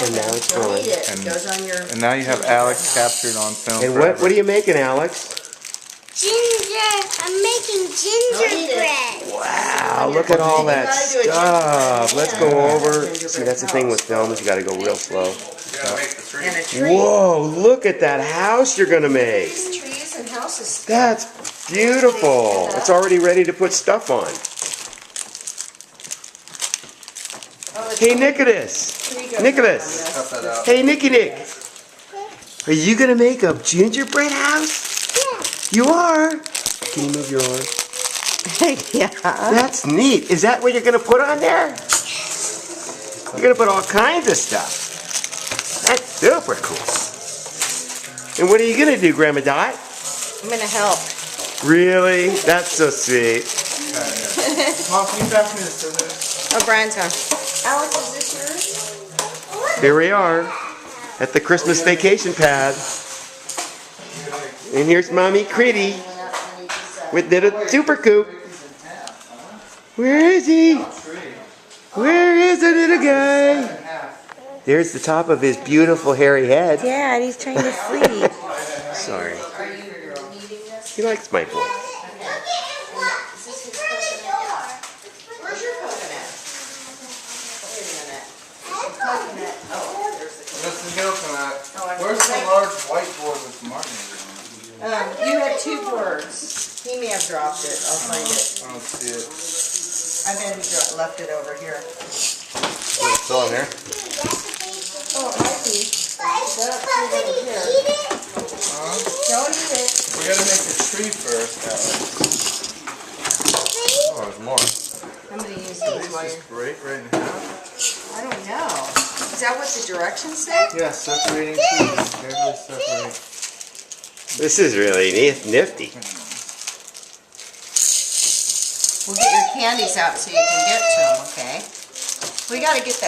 And now it's Don't going. eat it. It goes on your... And now you have Alex captured on film. And what are you making, Alex? Ginger. I'm making gingerbread. Wow, look at all that stuff. Let's go over. See, that's the thing with films. You got to go real slow. And a tree. Whoa, look at that house you're going to make. Trees and houses. That's beautiful. It's already ready to put stuff on. Hey, Nicholas. Nicholas. Hey, Nicky Nick. Are you going to make a gingerbread house? You are. Can you move your arm? Yeah. That's neat. Is that what you're going to put on there? You're going to put all kinds of stuff. That's super cool. And what are you going to do, Grandma Dot? I'm going to help. Really? That's so sweet. Mom, can you pass me the scissors? Oh, Brian's gone. Alex, is this yours? Here we are at the Christmas vacation pad. And here's Mommy Critty with little Super Coop. Where is he? Where is the little guy? There's the top of his beautiful hairy head. Yeah, and he's trying to sleep. Sorry. He likes my voice. Where's your coconut? Wait a minute. Coconut. Oh, there's the coconut. This is coconut. Where's the large whiteboard with Martin? You had 2 boards. He may have dropped it. I'll find it. I don't see it. I bet he left it over here. It's still in there? Oh, I see. That's over here. Don't eat it. We gotta make the tree first, Alex. Oh, there's more. I'm going to use these while Just you're... break right in half. I don't know. Is that what the directions say? Yeah, separating trees. Carefully separate. This is really nifty. We'll get your candies out so you can get to them, okay? We got to get that